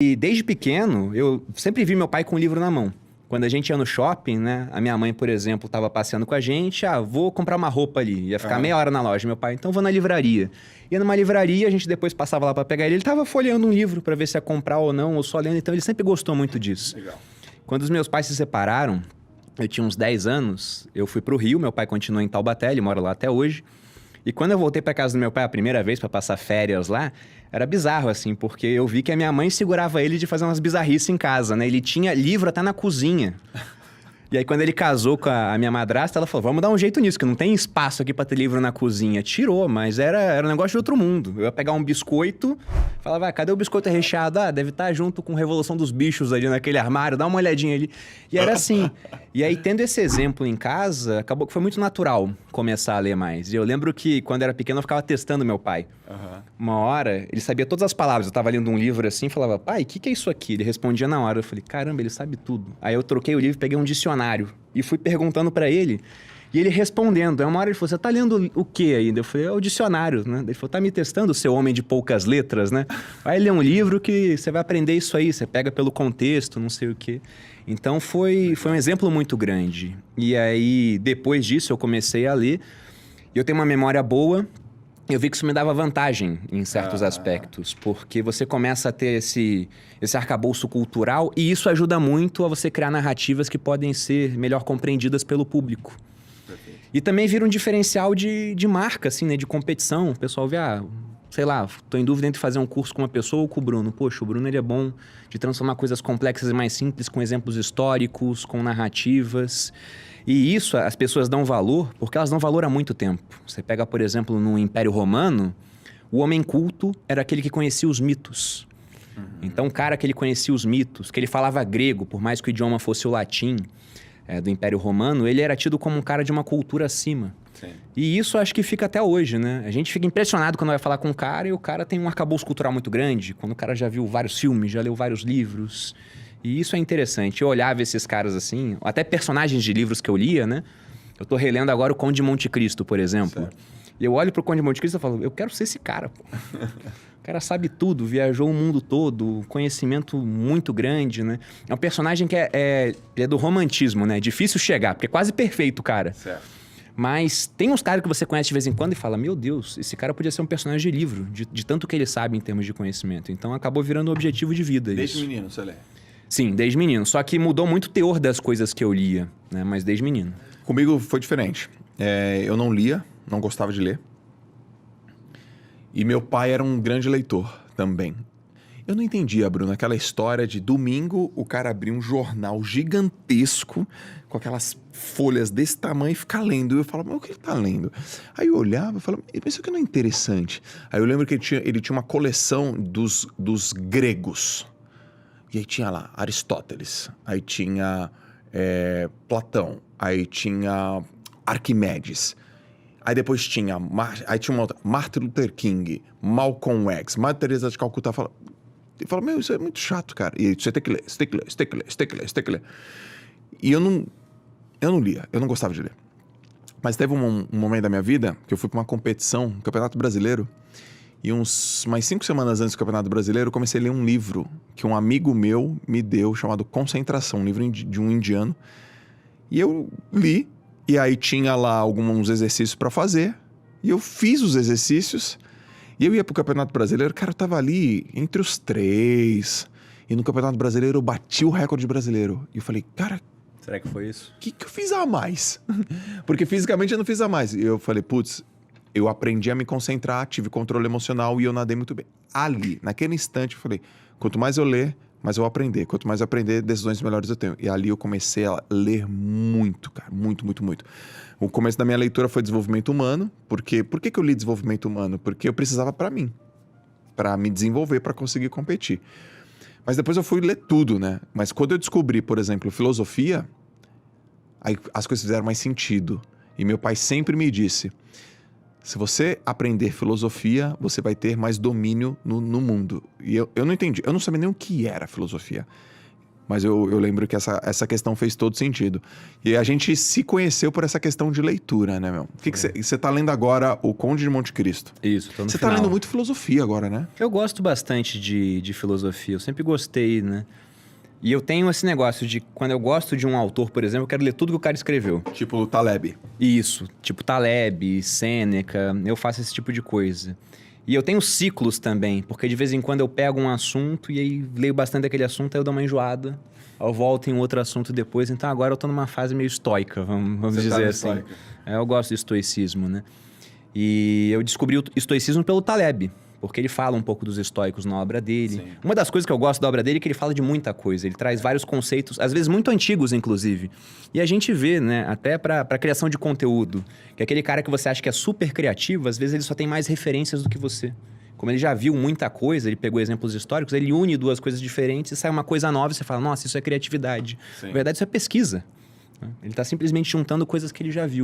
E desde pequeno, eu sempre vi meu pai com um livro na mão. Quando a gente ia no shopping, né? A minha mãe, por exemplo, estava passeando com a gente. Ah, vou comprar uma roupa ali. Ia ficar meia hora na loja. Meu pai, então vou na livraria. Ia numa livraria, a gente depois passava lá para pegar ele. Ele estava folheando um livro para ver se ia comprar ou não, ou só lendo. Então ele sempre gostou muito disso. Legal. Quando os meus pais se separaram, eu tinha uns 10 anos, eu fui pro Rio. Meu pai continua em Taubaté, ele mora lá até hoje. E quando eu voltei pra casa do meu pai a primeira vez pra passar férias lá, era bizarro, assim, porque eu vi que a minha mãe segurava ele de fazer umas bizarrices em casa, né? Ele tinha livro até na cozinha. E aí, quando ele casou com a minha madrasta, ela falou, vamos dar um jeito nisso, que não tem espaço aqui pra ter livro na cozinha. Tirou, mas era um negócio de outro mundo. Eu ia pegar um biscoito, falava, cadê o biscoito recheado? Ah, deve estar junto com Revolução dos Bichos ali naquele armário, dá uma olhadinha ali. E era assim. E aí, tendo esse exemplo em casa, acabou que foi muito natural começar a ler mais. E eu lembro que, quando era pequeno, eu ficava testando meu pai. Uma hora, ele sabia todas as palavras. Eu tava lendo um livro assim e falava, pai, o que é isso aqui? Ele respondia na hora. Eu falei, caramba, ele sabe tudo. Aí eu troquei o livro, peguei um dicionário e fui perguntando pra ele. E ele respondendo. Aí uma hora ele falou, você tá lendo o quê ainda? Eu falei, é o dicionário, né? Ele falou, tá me testando, seu homem de poucas letras, né? Vai ler um livro que você vai aprender isso aí, você pega pelo contexto, não sei o quê. Então foi um exemplo muito grande. E aí, depois disso, eu comecei a ler. E eu tenho uma memória boa. Eu vi que isso me dava vantagem em certos aspectos, porque você começa a ter esse arcabouço cultural e isso ajuda muito a você criar narrativas que podem ser melhor compreendidas pelo público. Perfeito. E também vira um diferencial de marca, assim, né? De competição. O pessoal vê, sei lá, tô em dúvida entre fazer um curso com uma pessoa ou com o Bruno. Poxa, o Bruno ele é bom de transformar coisas complexas e mais simples, com exemplos históricos, com narrativas. E isso as pessoas dão valor, porque elas dão valor há muito tempo. Você pega, por exemplo, no Império Romano, o homem culto era aquele que conhecia os mitos. Então, o cara que ele conhecia os mitos, que ele falava grego, por mais que o idioma fosse o latim do Império Romano, ele era tido como um cara de uma cultura acima. Sim. E isso acho que fica até hoje, né? A gente fica impressionado quando vai falar com um cara e o cara tem um arcabouço cultural muito grande, quando o cara já viu vários filmes, já leu vários livros. E isso é interessante. Eu olhava esses caras assim, até personagens de livros que eu lia, né? Eu tô relendo agora o Conde de Monte Cristo, por exemplo. Certo. E eu olho pro Conde de Monte Cristo e falo, eu quero ser esse cara, pô. O cara sabe tudo, viajou o mundo todo, conhecimento muito grande, né? É um personagem que é do romantismo, né? Difícil chegar, porque é quase perfeito, cara. Certo. Mas tem uns caras que você conhece de vez em quando e fala, meu Deus, esse cara podia ser um personagem de livro, de tanto que ele sabe em termos de conhecimento. Então acabou virando um objetivo de vida Desde isso. menino, você lê? Sim, desde menino. Só que mudou muito o teor das coisas que eu lia, né? Mas desde menino. Comigo foi diferente. Eu não lia, não gostava de ler. E meu pai era um grande leitor também. Eu não entendia, Bruno, aquela história de domingo o cara abrir um jornal gigantesco com aquelas folhas desse tamanho e ficar lendo. Eu falava, mas o que ele tá lendo? Aí eu olhava e falava, mas isso aqui não é interessante. Aí eu lembro que ele tinha uma coleção dos gregos. E aí tinha lá Aristóteles, aí tinha Platão, aí tinha Arquimedes. Aí depois tinha uma outra, Martin Luther King, Malcolm X, Madre Teresa de Calcutá. Ele fala, meu, isso é muito chato, cara. E você tem que ler, você tem que ler, você tem que ler, você tem que ler, você tem que ler. E eu não lia, eu não gostava de ler. Mas teve um momento da minha vida que eu fui pra uma competição, um Campeonato Brasileiro, e mais 5 semanas antes do Campeonato Brasileiro, eu comecei a ler um livro que um amigo meu me deu, chamado Concentração, um livro de um indiano. E eu li, e aí tinha lá alguns exercícios para fazer, e eu fiz os exercícios, e eu ia pro Campeonato Brasileiro, cara, eu tava ali entre os 3, e no Campeonato Brasileiro eu bati o recorde brasileiro. E eu falei, cara, Será que foi isso? o que eu fiz a mais? Porque fisicamente eu não fiz a mais. E eu falei, putz, eu aprendi a me concentrar, tive controle emocional e eu nadei muito bem. Ali, naquele instante, eu falei, quanto mais eu ler, mais eu vou aprender. Quanto mais eu aprender, decisões melhores eu tenho. E ali eu comecei a ler muito, cara. Muito, muito, muito. O começo da minha leitura foi desenvolvimento humano. Por que eu li desenvolvimento humano? Porque eu precisava pra mim. Pra me desenvolver, pra conseguir competir. Mas depois eu fui ler tudo, né? Mas quando eu descobri, por exemplo, filosofia, aí as coisas fizeram mais sentido. E meu pai sempre me disse, se você aprender filosofia, você vai ter mais domínio no mundo. E eu não entendi, eu não sabia nem o que era filosofia. Mas eu lembro que essa questão fez todo sentido. E a gente se conheceu por essa questão de leitura, né, meu? O que você tá lendo agora? O Conde de Monte Cristo. Isso, tô no Você final. tá lendo muito filosofia agora, né? Eu gosto bastante de filosofia, eu sempre gostei, né? E eu tenho esse negócio de, quando eu gosto de um autor, por exemplo, eu quero ler tudo que o cara escreveu. Tipo o Taleb. Isso, tipo Taleb, Sêneca, eu faço esse tipo de coisa. E eu tenho ciclos também, porque de vez em quando eu pego um assunto e aí leio bastante daquele assunto, aí eu dou uma enjoada, eu volto em outro assunto depois. Então agora eu tô numa fase meio estoica, vamos Você dizer tá no assim. estoico. Eu gosto de estoicismo, né? E eu descobri o estoicismo pelo Taleb, porque ele fala um pouco dos estoicos na obra dele. Sim. Uma das coisas que eu gosto da obra dele é que ele fala de muita coisa. Ele traz vários conceitos, às vezes muito antigos, inclusive. E a gente vê, né, até para criação de conteúdo, que aquele cara que você acha que é super criativo, às vezes ele só tem mais referências do que você. Como ele já viu muita coisa, ele pegou exemplos históricos, ele une duas coisas diferentes e sai uma coisa nova e você fala, nossa, isso é criatividade. Sim. Na verdade, isso é pesquisa. Ele está simplesmente juntando coisas que ele já viu.